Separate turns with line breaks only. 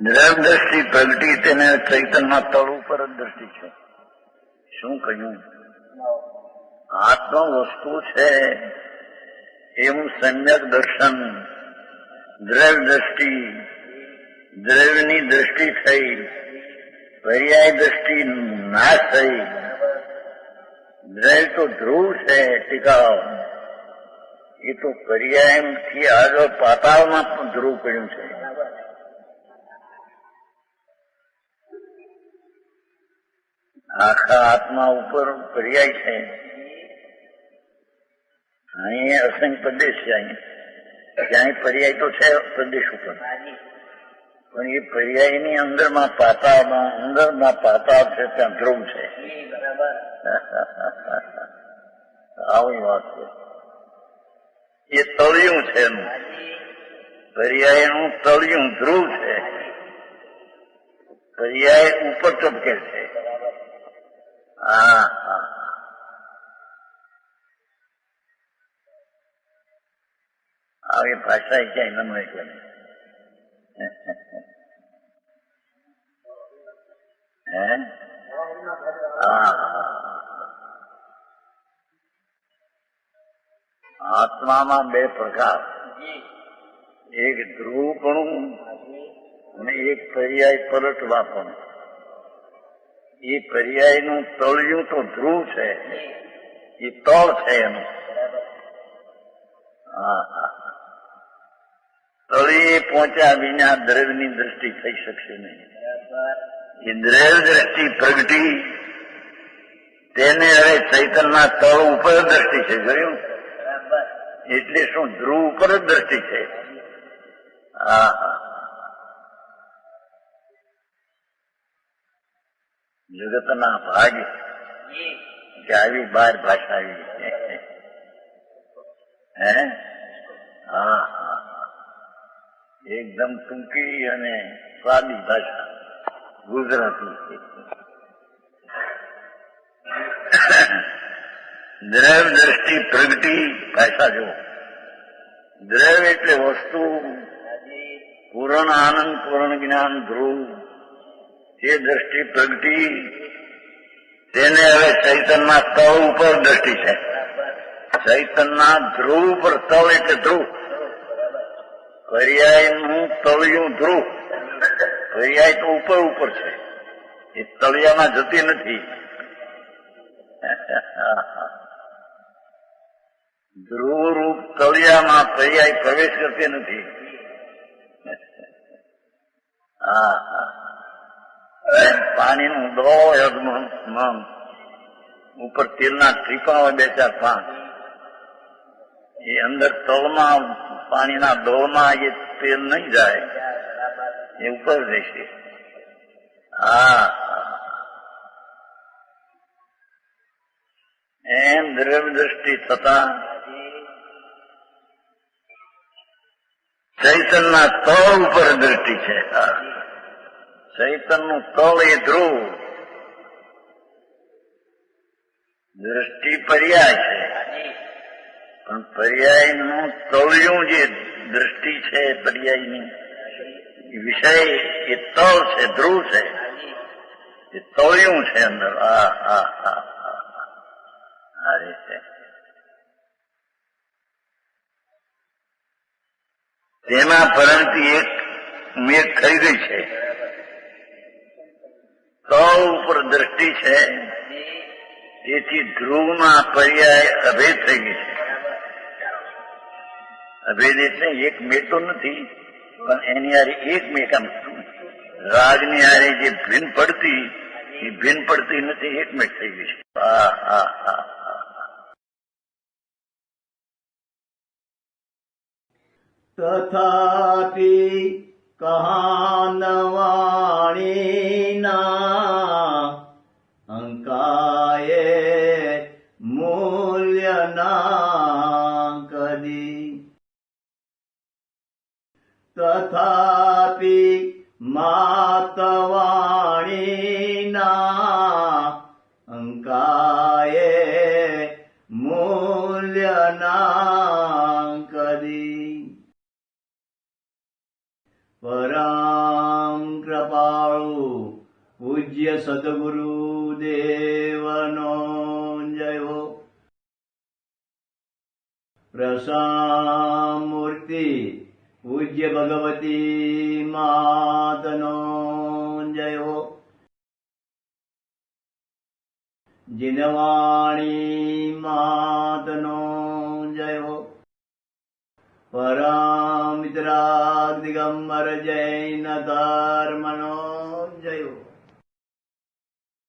દ્રવ દ્રષ્ટિ પ્રગટી તેને ચૈતન્યના તળ ઉપર જ દ્રષ્ટિ છે. શું કહ્યું? આત્મ વસ્તુ છે એવું સમ્યક દર્શન, દ્રવ દ્રષ્ટિ, દ્રવ્યની દ્રષ્ટિ થઈ, પર્યાય દ્રષ્ટિ નાશ થઈ. દ્રવ્ય તો ધ્રુવ છે ટીકાઓ, એ તો પર્યાયથી આગળ પાતાળમાં પણ ધ્રુવ પડ્યું છે. આખા આત્મા ઉપર પર્યાય છે. અહીં અસંગ પ્રદેશ છે, ત્યાં પર્યાય તો છે પ્રદેશ ઉપર, પણ એ પર્યાયની અંદરમાં પાતાળ છે, ત્યાં ધ્રુવ છે. આવી વાત છે. એ તળિયું છે એનું, પર્યાયનું તળિયું ધ્રુવ છે. પર્યાય ઉપર ચપકે છે. આવી ભાષા ક્યાંય ન મળે. આત્મામાં બે પ્રકાર, એક ધ્રુવપણું અને એક પર્યાય પલટવાપણું. એ પર્યાયનું તળિયું તો ધ્રુવ છે, એ તળ છે એનું. તળિયે પહોંચ્યા વિના દ્રવ્યની દ્રષ્ટિ થઈ શકશે નહીં. એ દ્રવ્ય દ્રષ્ટિ પ્રગટી, તેને હવે ચૈતનના તળ ઉપર દ્રષ્ટિ છે. જોયું? એટલે શું? ધ્રુવ ઉપર જ દ્રષ્ટિ છે. જગતના ભાગ્ય કે આવી બાર ભાષા આવી. એકદમ ટૂંકી અને સાદી ભાષા ગુજરાતી છે. દ્રવ દ્રષ્ટિ પ્રગટી ભાષા જો. દ્રવ એટલે વસ્તુ, પૂર્ણ આનંદ, પૂર્ણ જ્ઞાન, ધ્રુવ. તે દ્રષ્ટિ પ્રગટી, તેને હવે ચૈતનના તળ ઉપર દ્રષ્ટિ છે. ચૈતનના ધ્રુવ પર, તળ એટલે ધ્રુવ, પર્યાયનું તળિયું ધ્રુવ. પર્યાય તો ઉપર ઉપર છે, એ તળિયામાં જતી નથી. ધ્રુવ રૂપ તળિયામાં પર્યાય પ્રવેશ કરતી નથી. પાણીનું ડોળ ઉપર તેલના ટીપા હોય 2-4-5, એ અંદર તળમાં પાણીના ડોળમાં એ તેલ નહીં જાય, એ ઉપર રહેશે. એમ દ્રવ્ય દ્રષ્ટિ થતા ચૈતનના તળ ઉપર દ્રષ્ટિ છે. ચૈતનનું તળ એ ધ્રુવ, દ્રષ્ટિ પર્યાય છે, પણ પર્યાયનું તળિયું જે દ્રષ્ટિ છે પર્યાયની વિષય, એ તળ છે, ધ્રુવ છે, એ તળિયું છે અંદર. આ રીતે તેમાં પરંતુ એક મેઘ થઈ ગઈ છે. તળ ઉપર દ્રષ્ટિ છે, તેથી ધ્રુવમાં પર્યાય અભેદ થઈ ગઈ છે. અભેદ એટલે એક મેઘ તો નથી, પણ એની હારે એક મેઘ, આમ રાગની હારે જે ભીન પડતી, એ ભીન પડતી નથી, એક મેઘ થઈ ગઈ છે.
તથાપિ કહાનવાણીના અંકાયે મૂલ્યના કદી. તથાપિ માતવાણીના અંકાયે મૂલ્યના કદી. પરામ કૃપાળુ પૂજ્ય સદગુરુ દેવનો જય હો. પ્રસામૂર્તિ પૂજ્ય ભગવતી માતનો જય હો. જીનવાણી માતનો જય હો. પરમિત્રા દિગંબર જૈન ધર્મનો